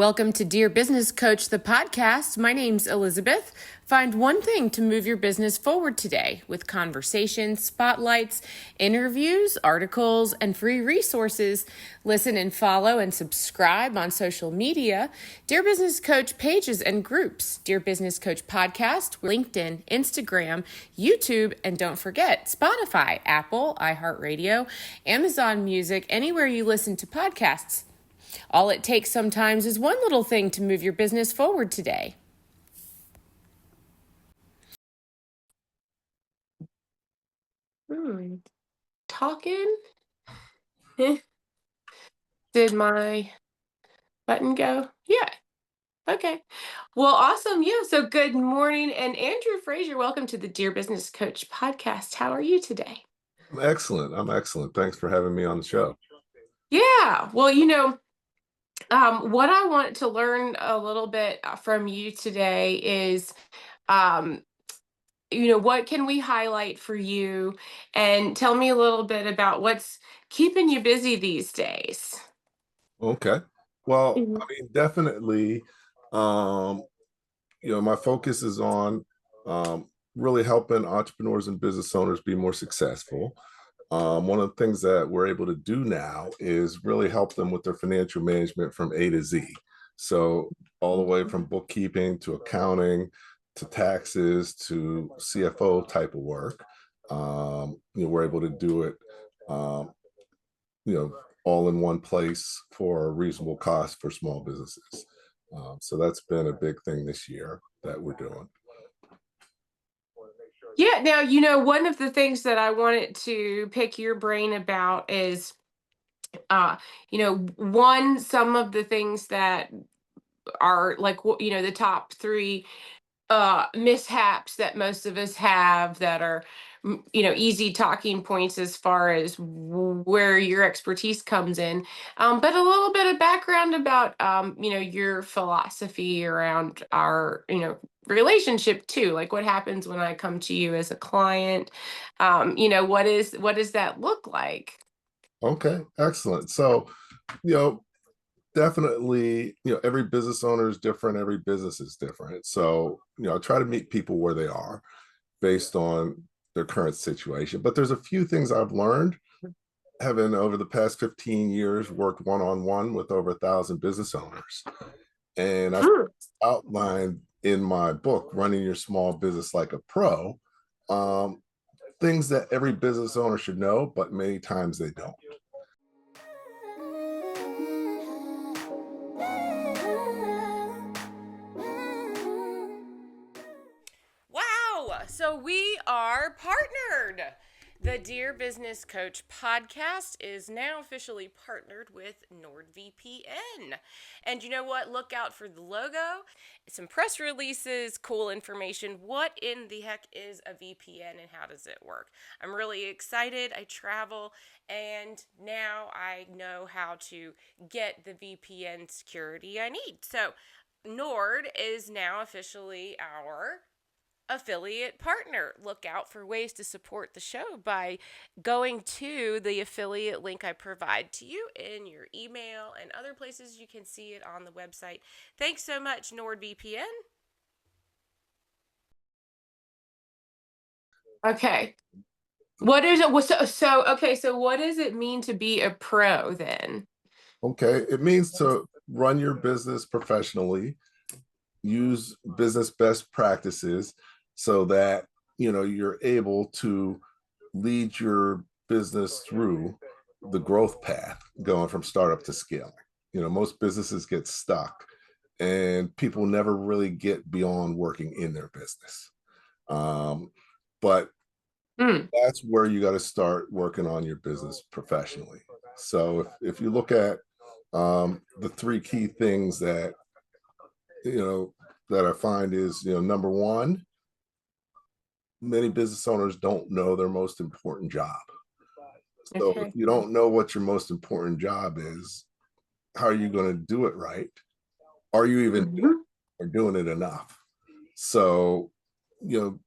Welcome to Dear Business Coach, the podcast. My name's Elizabeth. Find one thing to move your business forward today with conversations, spotlights, interviews, articles, and free resources. Listen and follow and subscribe on social media, Dear Business Coach pages and groups, Dear Business Coach podcast, LinkedIn, Instagram, YouTube, and don't forget Spotify, Apple, iHeartRadio, Amazon Music, anywhere you listen to podcasts. All it takes sometimes is one little thing to move your business forward today. Talking? Did my button go? Yeah. Okay. Well, awesome. Yeah. So good morning. And Andrew Frazier, welcome to the Dear Business Coach podcast. How are you today? I'm excellent. I'm excellent. Thanks for having me on the show. Yeah. Well, what I want to learn a little bit from you today is, what can we highlight for you? And tell me a little bit about what's keeping you busy these days. Okay. Well, Mhm. I mean, definitely, um, my focus is on really helping entrepreneurs and business owners be more successful. One of the things that we're able to do now is really help them with their financial management from A to Z. So all the way from bookkeeping to accounting to taxes to CFO type of work. We're able to do it, um, all in one place for a reasonable cost for small businesses. So that's been a big thing this year that we're doing. Yeah. Now, one of the things that I wanted to pick your brain about is, some of the things that are like, the top three mishaps that most of us have that are easy talking points as far as where your expertise comes in, but a little bit of background about your philosophy around our relationship too, like what happens when I come to you as a client. What does that look like? Okay, excellent. So, you know, definitely, every business owner is different, every business is different. So, I try to meet people where they are based on their current situation. But there's a few things I've learned having over the past 15 years worked one-on-one with over 1,000 business owners. And I've Mm. outlined in my book, Running Your Small Business Like a Pro, um, things that every business owner should know, but many times they don't. Wow. So we are partnered. The Dear Business Coach podcast is now officially partnered with NordVPN. And you know what? Look out for the logo, some press releases, cool information. What in the heck is a VPN and how does it work? I'm really excited. I travel and now I know how to get the VPN security I need. So, Nord is now officially our affiliate partner. Look out for ways to support the show by going to the affiliate link I provide to you in your email and other places you can see it on the website. Thanks so much, NordVPN. Okay. What is it? So what does it mean to be a pro then? Okay. It means to run your business professionally, use business best practices so that, you're able to lead your business through the growth path going from startup to scaling. Most businesses get stuck and people never really get beyond working in their business. But Mm. that's where you got to start working on your business professionally. So if you look at the three key things that that I find is, number one, many business owners don't know their most important job. So if Okay. you don't know what your most important job is, how are you going to do it right? Are you even Mhm. doing it enough? So, you know,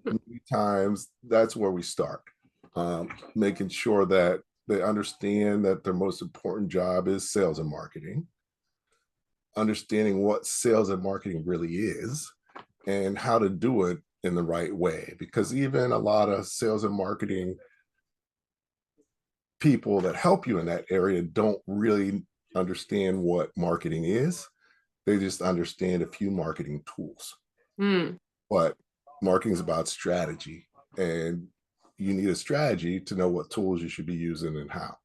many times that's where we start, making sure that they understand that their most important job is sales and marketing. understanding what sales and marketing really is and how to do it in the right way. Because even a lot of sales and marketing people that help you in that area don't really understand what marketing is. They just understand a few marketing tools. Hmm. But marketing is about strategy, and you need a strategy to know what tools you should be using and how.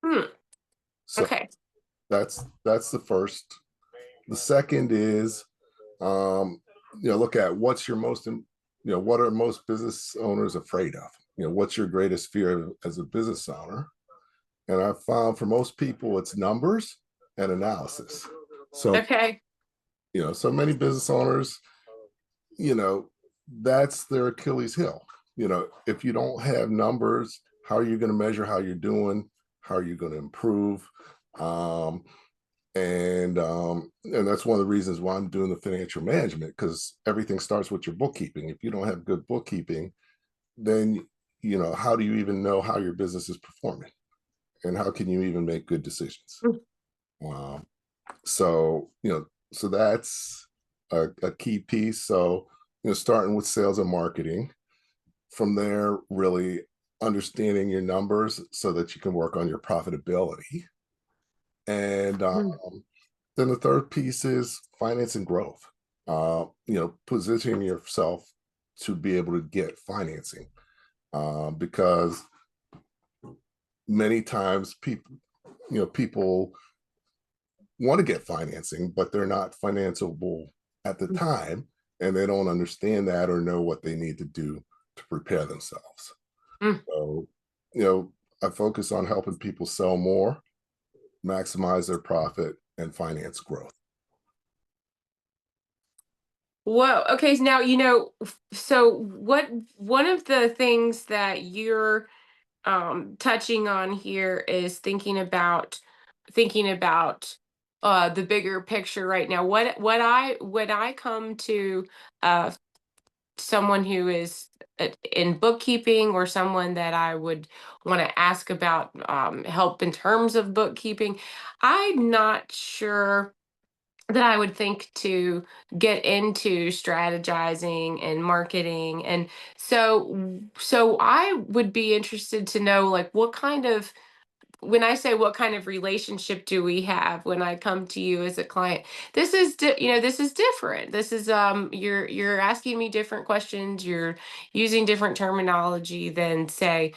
Hmm. So Okay. that's the first. The second is, um, look at what's your most, what are most business owners afraid of? What's your greatest fear as a business owner? And I found for most people, it's numbers and analysis. So, Okay. so many business owners, you know, that's their Achilles heel. If you don't have numbers, how are you going to measure how you're doing? How are you going to improve? Um, and that's one of the reasons why I'm doing the financial management, because everything starts with your bookkeeping. If you don't have good bookkeeping, then how do you even know how your business is performing, and how can you even make good decisions? Um, so that's a key piece. So starting with sales and marketing, from there really understanding your numbers so that you can work on your profitability. And Hmm. then the third piece is finance and growth. Positioning yourself to be able to get financing, because many times people want to get financing, but they're not financeable at the time, and they don't understand that or know what they need to do to prepare themselves. Hmm. So, I focus on helping people sell more, maximize their profit, and finance growth. Whoa. Okay. Now, so what, one of the things that you're touching on here is thinking about the bigger picture right now. What I come to uh someone who is in bookkeeping, or someone that I would want to ask about help in terms of bookkeeping, I'm not sure that I would think to get into strategizing and marketing. And so I would be interested to know, like, what kind of, when I say what kind of relationship do we have when I come to you as a client? This is this is different. This is you're asking me different questions. You're using different terminology than, say,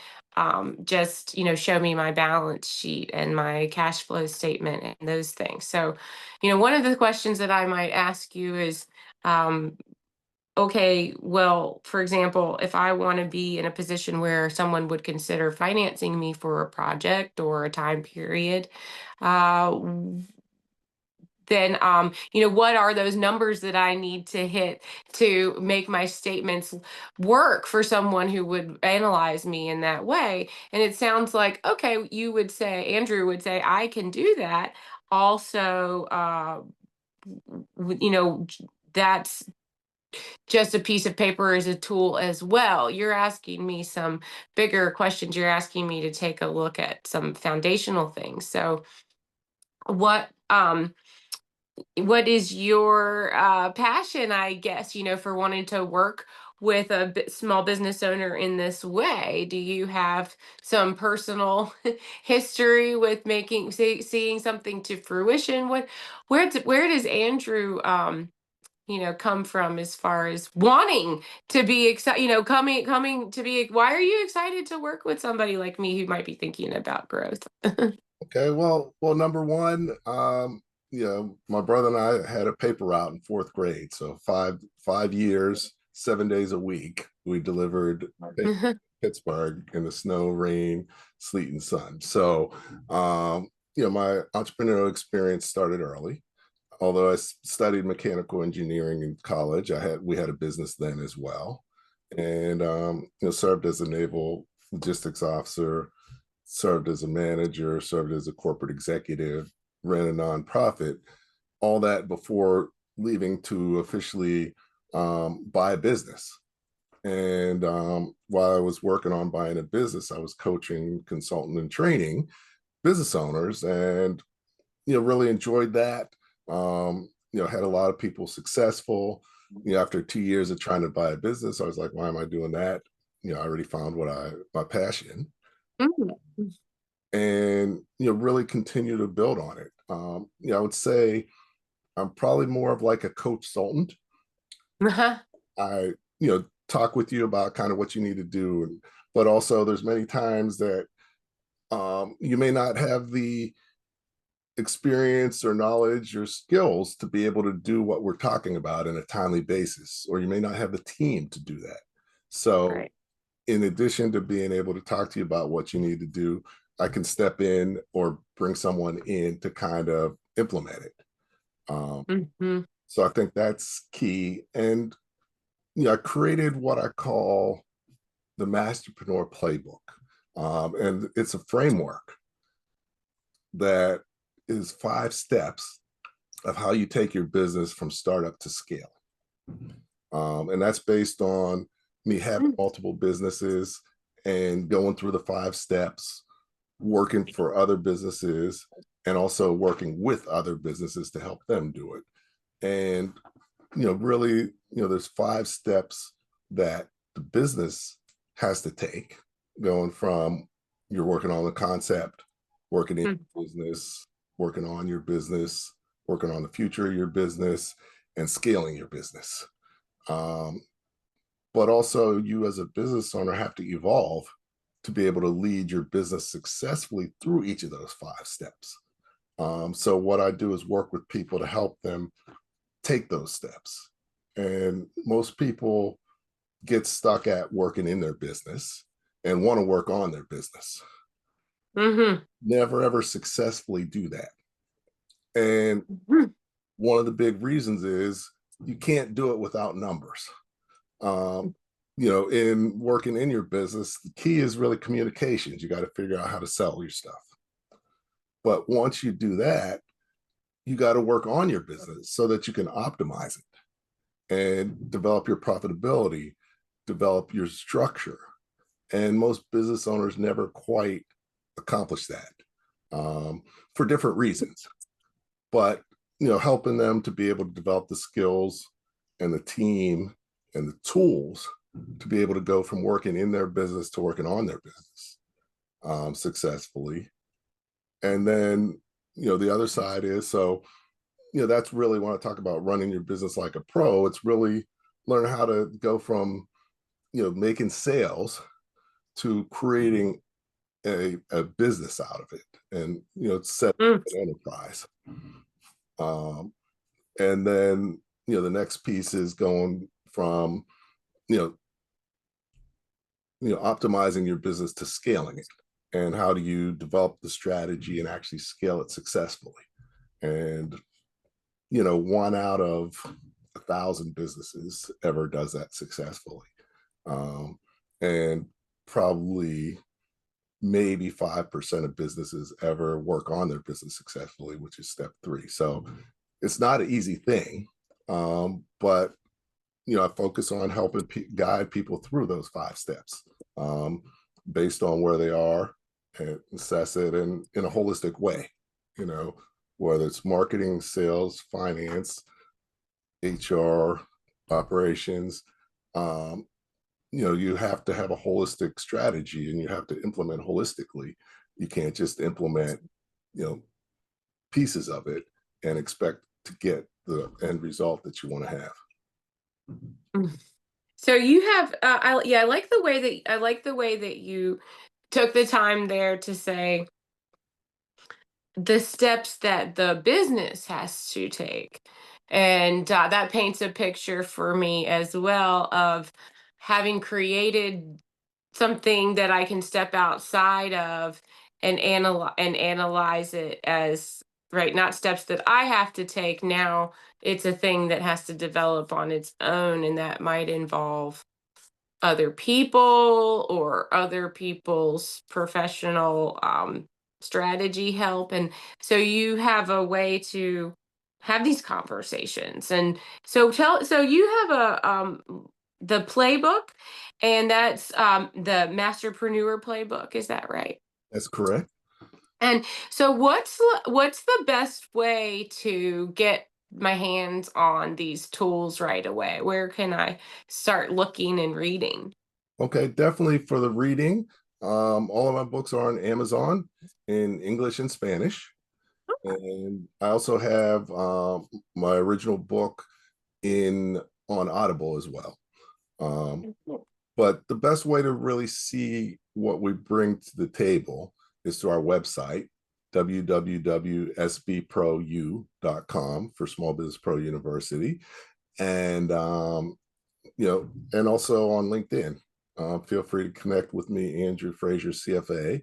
just show me my balance sheet and my cash flow statement and those things. So, one of the questions that I might ask you is, um, okay, well, for example, if I want to be in a position where someone would consider financing me for a project or a time period, w- then what are those numbers that I need to hit to make my statements work for someone who would analyze me in that way? And it sounds like, okay, Andrew would say, I can do that. Also, that's just a piece of paper is a tool as well. You're asking me some bigger questions. You're asking me to take a look at some foundational things. So what what is your passion, I guess, for wanting to work with a small business owner in this way? Do you have some personal history with seeing something to fruition? Where does Andrew come from as far as wanting to be excited, coming to be, why are you excited to work with somebody like me who might be thinking about growth? Okay, well, number one, my brother and I had a paper route in fourth grade, so five years, 7 days a week, we delivered paper in Pittsburgh in the snow, rain, sleet, and sun. So, my entrepreneurial experience started early. Although I studied mechanical engineering in college, we had a business then as well, and served as a naval logistics officer, served as a manager, served as a corporate executive, ran a nonprofit, all that before leaving to officially buy a business. And while I was working on buying a business, I was coaching, consulting, and training business owners. And really enjoyed that. Had a lot of people successful. After 2 years of trying to buy a business, I was like, why am I doing that? I already found my passion, Mm. and really continue to build on it. I would say I'm probably more of like a consultant. Uh-huh. I talk with you about kind of what you need to do, but also there's many times that you may not have the experience or knowledge or skills to be able to do what we're talking about in a timely basis, or you may not have the team to do that. So Right. in addition to being able to talk to you about what you need to do, I can step in or bring someone in to kind of implement it. um, Hmm. so I think that's key. And I created what I call the masterpreneur playbook, and it's a framework that is 5 steps of how you take your business from startup to scale. And that's based on me having multiple businesses and going through the 5 steps, working for other businesses, and also working with other businesses to help them do it. And, really, there's 5 steps that the business has to take, going from you're working on the concept, working in your business, working on your business, working on the future of your business, and scaling your business. Um, but also, you as a business owner have to evolve to be able to lead your business successfully through each of those 5 steps. So, what I do is work with people to help them take those steps. And most people get stuck at working in their business and want to work on their business. Hmm. Never ever successfully do that. And one of the big reasons is you can't do it without numbers. Um, in working in your business, the key is really communications. You got to figure out how to sell your stuff. But once you do that, you got to work on your business so that you can optimize it and develop your profitability, develop your structure. And most business owners never quite accomplish that, for different reasons. But helping them to be able to develop the skills and the team and the tools to be able to go from working in their business to working on their business, successfully. And then the other side is, so that's really when I talk about running your business like a pro. It's really learn how to go from making sales to creating a business out of it, and set an enterprise. um, and then the next piece is going from you know optimizing your business to scaling it, and how do you develop the strategy and actually scale it successfully. And one out of 1,000 businesses ever does that successfully. And probably maybe 5% of businesses ever work on their business successfully, which is step 3. So it's not an easy thing. But I focus on helping guide people through those 5 steps, um, based on where they are, and assess it in a holistic way, you know, whether it's marketing, sales, finance, HR, operations. Um, you have to have a holistic strategy, and you have to implement holistically. You can't just implement, you know, pieces of it and expect to get the end result that you want to have. So you have, I like the way that you took the time there to say the steps that the business has to take. And that paints a picture for me as well of having created something that I can step outside of and analyze it as, right, not steps that I have to take. Now it's a thing that has to develop on its own, and that might involve other people or other people's professional strategy help. And so you have a way to have these conversations. And so you have a the playbook, and that's the masterpreneur playbook, is that right? That's correct. And so what's the best way to get my hands on these tools right away? Where can I start looking and reading? Okay, definitely for the reading. All of my books are on Amazon in English and Spanish. And I also have my original book in on Audible as well. Um, but the best way to really see what we bring to the table is to our website, www.sbprou.com for Small Business Pro University. And and also on LinkedIn. Feel free to connect with me, Andrew Frazier, CFA.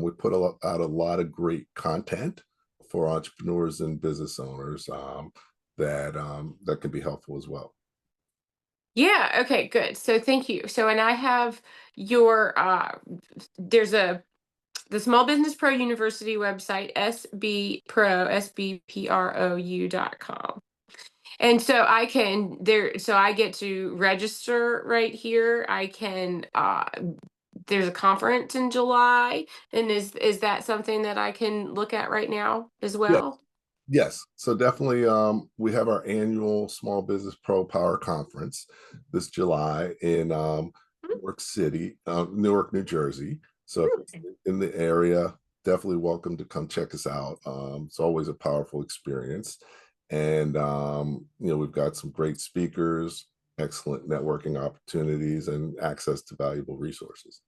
We put out a lot of great content for entrepreneurs and business owners that can be helpful as well. Yeah, okay, good. So thank you. So and I have your there's a the Small Business Pro University website, sbprou.com. And so I can there so I get to register right here. I can there's a conference in July, and is that something that I can look at right now as Yeah, well? yes. So definitely we have our annual Small Business Pro Power Conference this July in Newark City, Newark, New Jersey. So if Hmm. you're in the area, definitely welcome to come check us out. It's always a powerful experience. And we've got some great speakers, excellent networking opportunities, and access to valuable resources.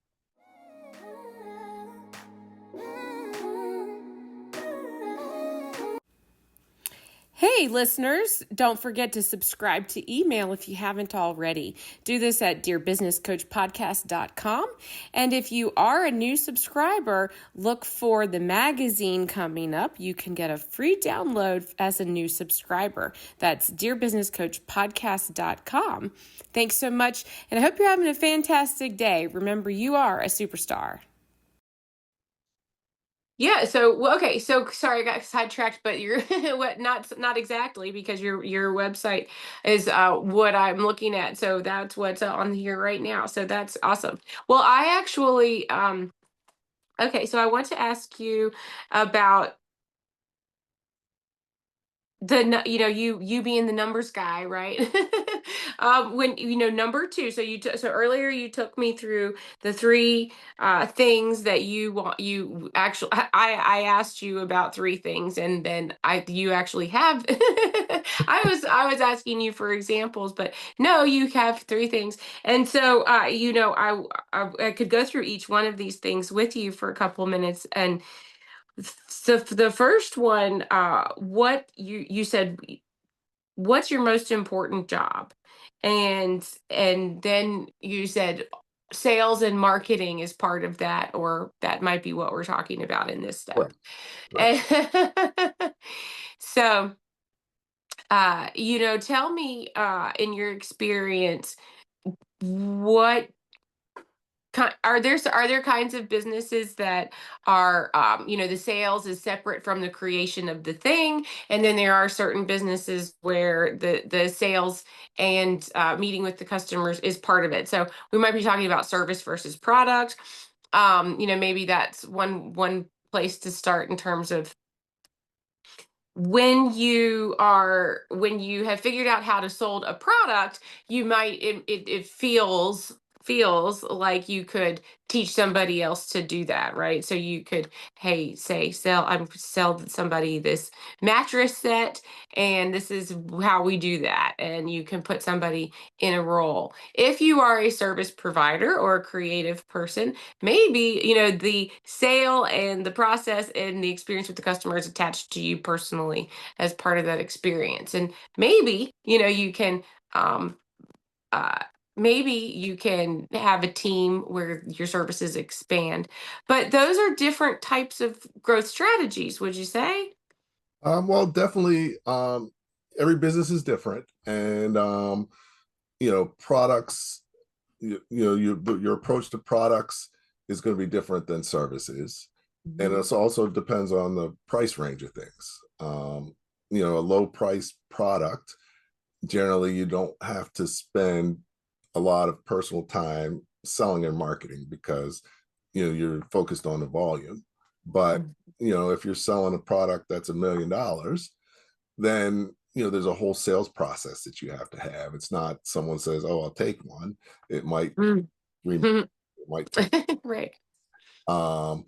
Hey, listeners, don't forget to subscribe to email if you haven't already. Do this at dearbusinesscoachpodcast.com. And if you are a new subscriber, look for the magazine coming up. You can get a free download as a new subscriber. That's dearbusinesscoachpodcast.com. Thanks so much, and I hope you're having a fantastic day. Remember, you are a superstar. Yeah, so well, okay, so sorry I got sidetracked, but you're what not exactly because your website is what I'm looking at. So that's what's on here right now. So that's awesome. Well, I actually okay, so I want to ask you about you being the numbers guy, right? When number two, so so earlier you took me through the three things that you want. You actually I asked you about three things, and then I you actually have I was asking you for examples, but no, you have three things. And so I could go through each one of these things with you for a couple minutes. And so for the first one, what you said, what's your most important job? And then you said sales and marketing is part of that, or that might be what we're talking about in this step. Correct. Correct. And so, tell me, in your experience, what are there kinds of businesses that are the sales is separate from the creation of the thing, and then there are certain businesses where the sales and meeting with the customers is part of it. So we might be talking about service versus product. Maybe that's one place to start in terms of when you have figured out how to sold a product, you might it feels like you could teach somebody else to do that, right? So you could, hey, say sell somebody this mattress set, and this is how we do that, and you can put somebody in a role. If you are a service provider or a creative person, maybe the sale and the process and the experience with the customer is attached to you personally as part of that experience. And maybe you can um uh maybe you can have a team where your services expand, but those are different types of growth strategies, would you say? Well, definitely, every business is different, and products. Your approach to products is going to be different than services, and Mhm. it also depends on the price range of things. A low price product, generally, you don't have to spend a lot of personal time selling and marketing because you're focused on the volume. But, Mm. if you're selling a product that's $1 million, then, there's a whole sales process that you have to have. It's not someone says, oh, I'll take one. It might, Mm. it might take, Right. um,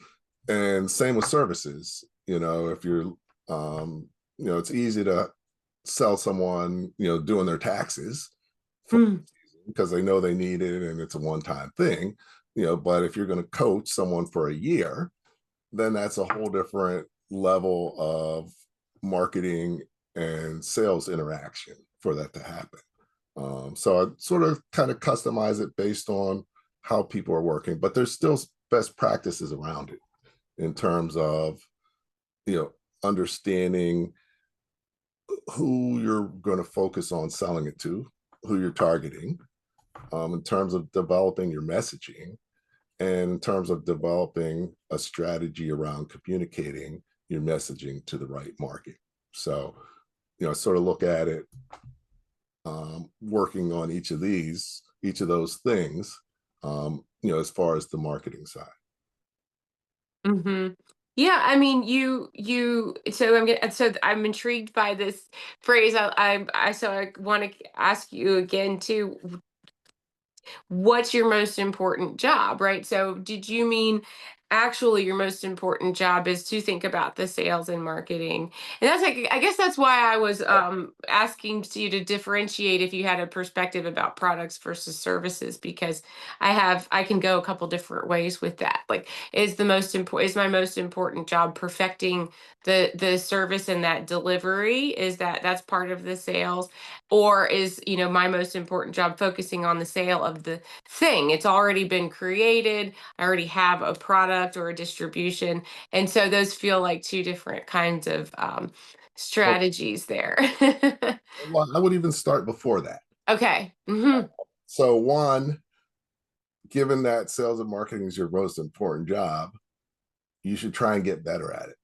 and same with services. If you're, it's easy to sell someone, doing their taxes for Mm. because they know they need it and it's a one-time thing. But if you're going to coach someone for a year, then that's a whole different level of marketing and sales interaction for that to happen. So I sort of kind of customize it based on how people are working, but there's still best practices around it in terms of, you know, understanding who you're going to focus on selling it to, who you're targeting, in terms of developing your messaging, and in terms of developing a strategy around communicating your messaging to the right market. So, I sort of look at it, working on each of those things, as far as the marketing side. Hmm. Yeah, I mean, So I'm intrigued by this phrase. So I want to ask you again too. What's your most important job, right? So did you mean actually your most important job is to think about the sales and marketing? And that's like, I guess that's why I was asking you to differentiate if you had a perspective about products versus services, because I can go a couple different ways with that. Like, is my most important job perfecting the service and that delivery? That's part of the sales? Or is, my most important job focusing on the sale of the thing? It's already been created. I already have a product or a distribution. And so those feel like two different kinds of Well, strategies there. I would even start before that. Okay. Hmm. So, one, given that sales and marketing is your most important job, you should try and get better at it.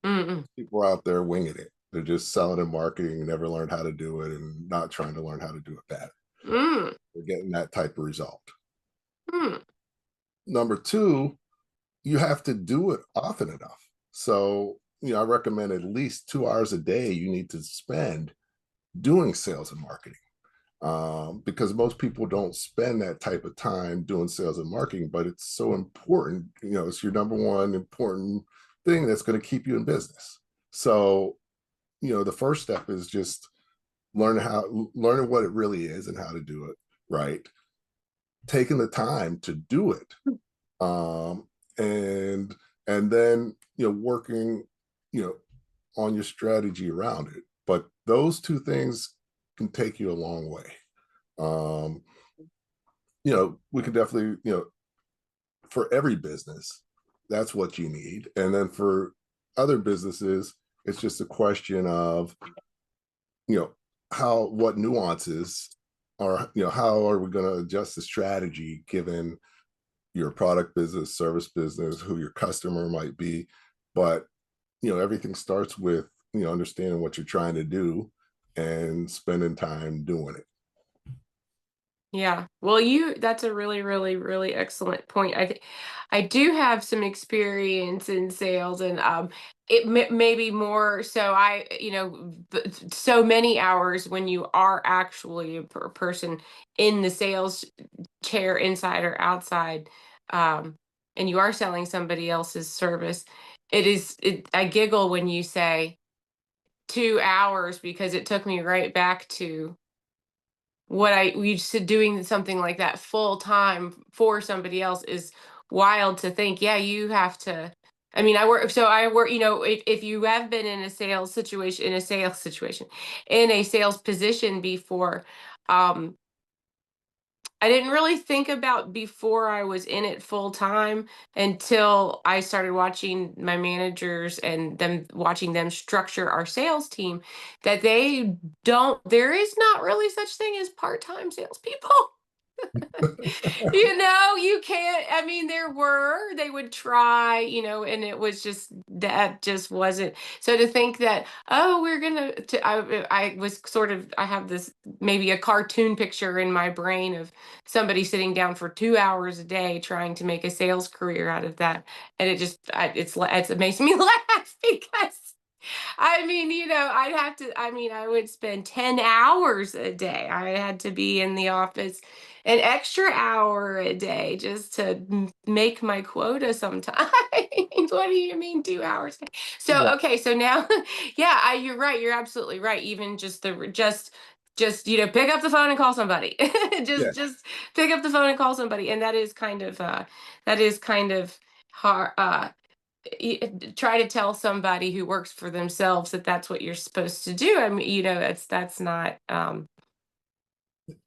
Mm-mm. People are out there winging it. They're just selling and marketing, never learned how to do it, and not trying to learn how to do it better. Mm. They're getting that type of result. Mm. Number two, you have to do it often enough. So, I recommend at least 2 hours a day you need to spend doing sales and marketing, because most people don't spend that type of time doing sales and marketing, but it's so important. It's your number one important thing that's going to keep you in business. So, the first step is just learning what it really is and how to do it right, taking the time to do it, um, and then working you know on your strategy around it. But those two things can take you a long way. um, we can definitely, for every business, that's what you need. And then for other businesses, it's just a question of, you know, what nuances are, how are we going to adjust the strategy given your product business, service business, who your customer might be. But, everything starts with, understanding what you're trying to do and spending time doing it. Yeah. Well, that's a really, really, really excellent point. I do have some experience in sales, and maybe more so. So many hours when you are actually a person in the sales chair, inside or outside, um, and you are selling somebody else's service. I giggle when you say 2 hours, because it took me right back to what I we said. Doing something like that full time for somebody else is wild to think. Yeah, you have to. I mean, I work, if you have been in a sales position before, um, I didn't really think about before I was in it full time until I started watching my managers and watching them structure our sales team, that there is not really such thing as part-time salespeople. You can't, I mean, they would try, and it was just, that just wasn't. So to think that, oh, I was sort of, I have this, maybe a cartoon picture in my brain of somebody sitting down for 2 hours a day trying to make a sales career out of that. And it makes me laugh because I mean, I would spend 10 hours a day. I had to be in the office an extra hour a day just to make my quota sometimes. What do you mean 2 hours? Yeah. So, okay, so now, yeah, you're right. You're absolutely right. Even just pick up the phone and call somebody. Yeah. Just pick up the phone and call somebody. And that is kind of hard. Try to tell somebody who works for themselves that that's what you're supposed to do. I mean, that's not,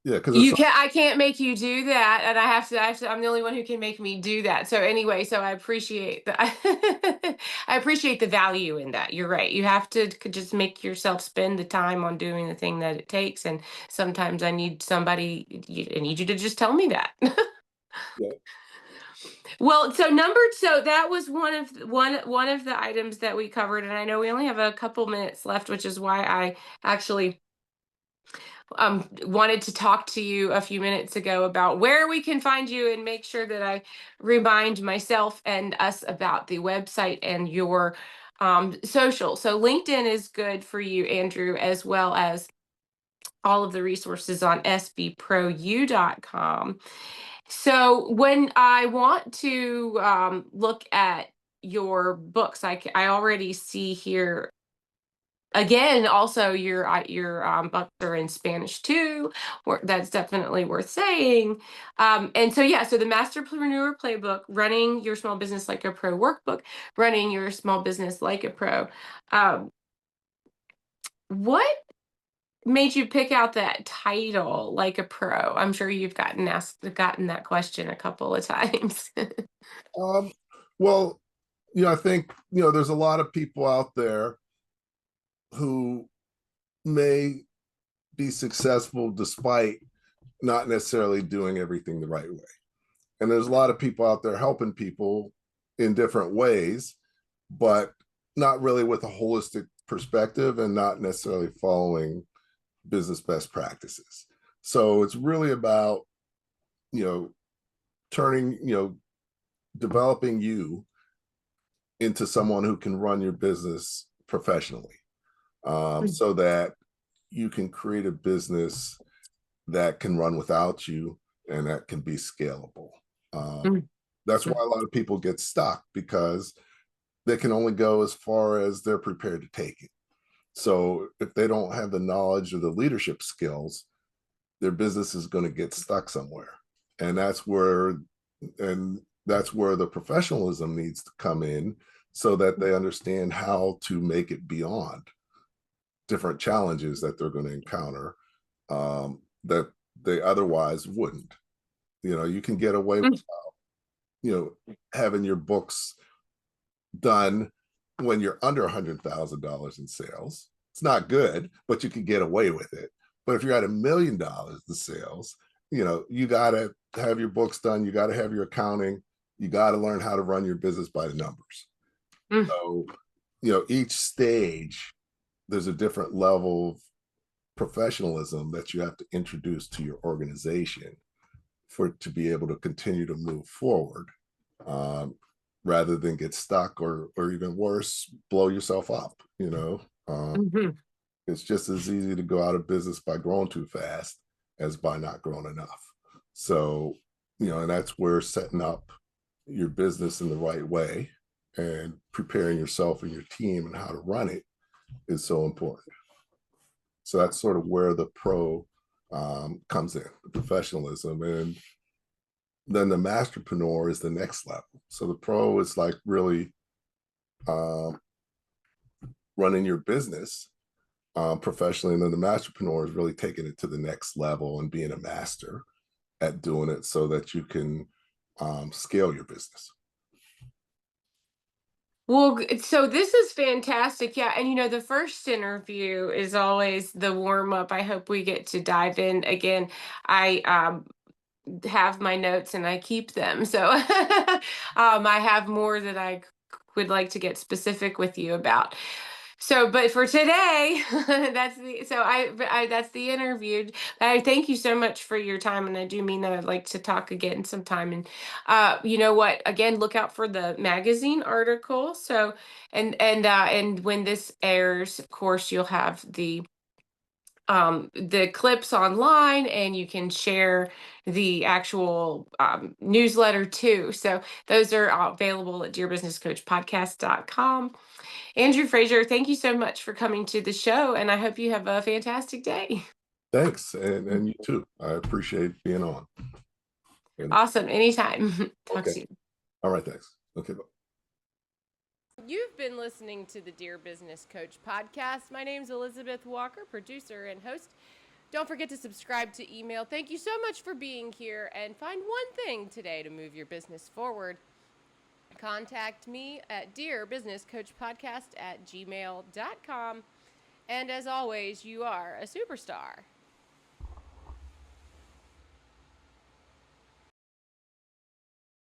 Yeah. Because it's I can't make you do that, and I'm the only one who can make me do that. So anyway, so I appreciate that. I appreciate the value in that. You're right. You have to just make yourself spend the time on doing the thing that it takes, and sometimes I need you to just tell me that. yeah. Well, so that was one of the items that we covered, and I know we only have a couple minutes left, which is why I actually wanted to talk to you a few minutes ago about where we can find you, and make sure that I remind myself and us about the website and your social. So LinkedIn is good for you, Andrew, as well as all of the resources on sbpru.com. So when I want to look at your books, I already see here again. Also, your books are in Spanish too. That's definitely worth saying. And so yeah, so the Masterpreneur Playbook, running your small business like a pro workbook, running your small business like a pro. Um, what made you pick out that title, like a pro? I'm sure you've gotten that question a couple of times. Um, well, I think, there's a lot of people out there who may be successful despite not necessarily doing everything the right way. And there's a lot of people out there helping people in different ways, but not really with a holistic perspective and not necessarily following business best practices. So it's really about, you know, turning, developing you into someone who can run your business professionally, so that you can create a business that can run without you and that can be scalable. Um, Mm, that's mm, why a lot of people get stuck, because they can only go as far as they're prepared to take it. So if they don't have the knowledge or the leadership skills, their business is going to get stuck somewhere. And that's where the professionalism needs to come in, so that they understand how to make it beyond different challenges that they're going to encounter, that they otherwise wouldn't. You can get away with, mm, having your books done when you're under $100,000 in sales. It's not good, but you can get away with it. But if you're at $1 million in sales, you got to have your books done. You got to have your accounting. You got to learn how to run your business by the numbers. mm, So, each stage, there's a different level of professionalism that you have to introduce to your organization for it to be able to continue to move forward, um, rather than get stuck, or even worse, blow yourself up. mhm, It's just as easy to go out of business by growing too fast as by not growing enough. So, and that's where setting up your business in the right way and preparing yourself and your team and how to run it is so important. So that's sort of where the pro comes in, the professionalism. And then the masterpreneur is the next level. So the pro is like really um, running your business professionally. And then the masterpreneur is really taking it to the next level and being a master at doing it so that you can scale your business. Well, so this is fantastic. Yeah. And the first interview is always the warm up. I hope we get to dive in again. I have my notes and I keep them. So I have more that I would like to get specific with you about. So, but for today, that's the interview. I thank you so much for your time, and I do mean that I'd like to talk again sometime. And you know what? Again, look out for the magazine article. So, and when this airs, of course, you'll have the clips online, and you can share the actual newsletter too. So those are available at dearbusinesscoachpodcast.com. Andrew Frazier, thank you so much for coming to the show, and I hope you have a fantastic day. Thanks, and you too. I appreciate being on. And Awesome. Anytime. Talk okay, soon. all right, thanks. Okay, bye. You've been listening to the Dear Business Coach podcast. My name's Elizabeth Walker, producer and host. Don't forget to subscribe to email. Thank you so much for being here, and find one thing today to move your business forward. Contact me at dearbusinesscoachpodcast@gmail.com. And as always, you are a superstar.